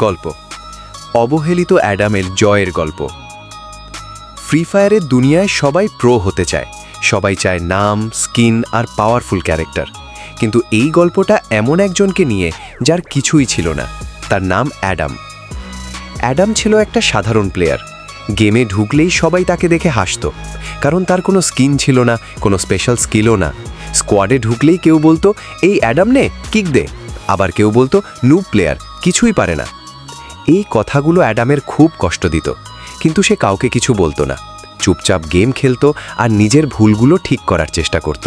গল্প অবহেলিত অ্যাডামের জয়ের গল্প। ফ্রি ফায়ারের দুনিয়ায় সবাই প্রো হতে চায়, সবাই চায় নাম, স্কিন আর পাওয়ারফুল ক্যারেক্টার। কিন্তু এই গল্পটা এমন একজনকে নিয়ে যার কিছুই ছিল না। তার নাম অ্যাডাম। অ্যাডাম ছিল একটা সাধারণ প্লেয়ার। গেমে ঢুকলেই সবাই তাকে দেখে হাসত, কারণ তার কোনো স্কিন ছিল না, কোনো স্পেশাল স্কিলও না। স্কোয়াডে ঢুকলেই কেউ বলতো, এই অ্যাডাম নে, কিক দে। আবার কেউ বলতো, নুব প্লেয়ার, কিছুই পারে না। এই কথাগুলো অ্যাডামের খুব কষ্ট দিত, কিন্তু সে কাউকে কিছু বলতো না। চুপচাপ গেম খেলতো আর নিজের ভুলগুলো ঠিক করার চেষ্টা করত।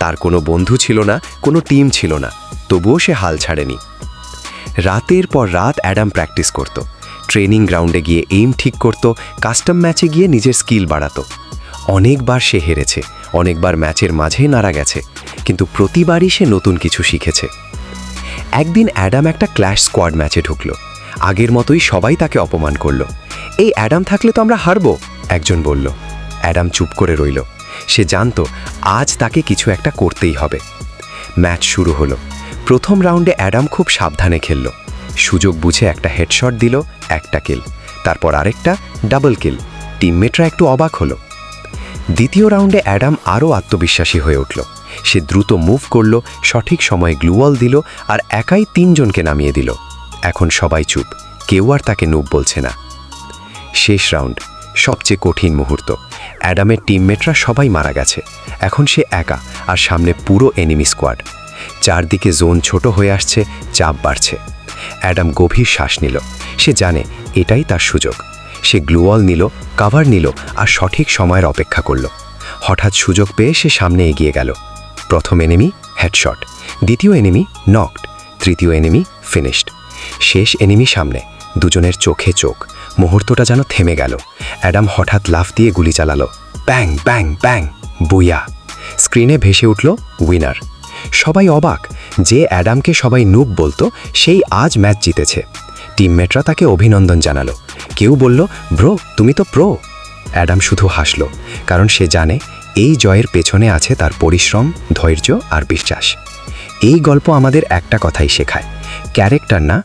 তার কোনো বন্ধু ছিল না, কোনো টিম ছিল না, তবুও সে হাল ছাড়েনি। রাতের পর রাত অ্যাডাম প্র্যাকটিস করত। ট্রেনিং গ্রাউন্ডে গিয়ে এইম ঠিক করত, কাস্টম ম্যাচে গিয়ে নিজের স্কিল বাড়াতো। অনেকবার সে হেরেছে, অনেকবার ম্যাচের মাঝে নাড়া গেছে, কিন্তু প্রতিবারই সে নতুন কিছু শিখেছে। একদিন অ্যাডাম একটা ক্ল্যাশ স্কোয়াড ম্যাচে ঢুকল। আগের মতোই সবাই তাকে অপমান করল। এই অ্যাডাম থাকলে তো আমরা হারবো, একজন বলল। অ্যাডাম চুপ করে রইল। সে জানত আজ তাকে কিছু একটা করতেই হবে। ম্যাচ শুরু হলো। প্রথম রাউন্ডে অ্যাডাম খুব সাবধানে খেলল। সুযোগ বুঝে একটা হেডশট দিল, একটা কিল, তারপর আরেকটা, ডাবল কিল। টিমমেটরা একটু অবাক হলো। দ্বিতীয় রাউন্ডে অ্যাডাম আরও আত্মবিশ্বাসী হয়ে উঠল। সে দ্রুত মুভ করল, সঠিক সময়ে গ্লুওয়াল দিল আর একাই 3 জনকে নামিয়ে দিল। এখন সবাই চুপ, কেউ আর তাকে নুব বলছে না। শেষ রাউন্ড, সবচেয়ে কঠিন মুহূর্ত। অ্যাডামের টিমমেটরা সবাই মারা গেছে। এখন সে একা, আর সামনে পুরো এনিমি স্কোয়াড। চারদিকে জোন ছোট হয়ে আসছে, চাপ বাড়ছে। অ্যাডাম গভীর শ্বাস নিল। সে জানে এটাই তার সুযোগ। সে গ্লুওয়াল নিল, কাভার নিল আর সঠিক সময়ের অপেক্ষা করল। হঠাৎ সুযোগ পেয়ে সে সামনে এগিয়ে গেল। প্রথম এনিমি হেডশট, দ্বিতীয় এনিমি নকড, তৃতীয় এনিমি ফিনিশড। শেষ এনিমি সামনে, দুজনের চোখে চোখ। মুহূর্তটা যেন থেমে গেল। অ্যাডাম হঠাৎ লাফ দিয়ে গুলি চালালো। ব্যাং ব্যাং ব্যাং, বুইয়া! স্ক্রিনে ভেসে উঠল উইনার। সবাই অবাক। যে অ্যাডামকে সবাই নুব বলতো, সেই আজ ম্যাচ জিতেছে। টিমমেটরা তাকে অভিনন্দন জানালো। কেউ বলল, ব্রো, তুমি তো প্রো। অ্যাডাম শুধু হাসল, কারণ সে জানে এই জয়ের পেছনে আছে তার পরিশ্রম, ধৈর্য আর বিশ্বাস। এই গল্প আমাদের একটা কথাই শেখায়, ক্যারেক্টার না,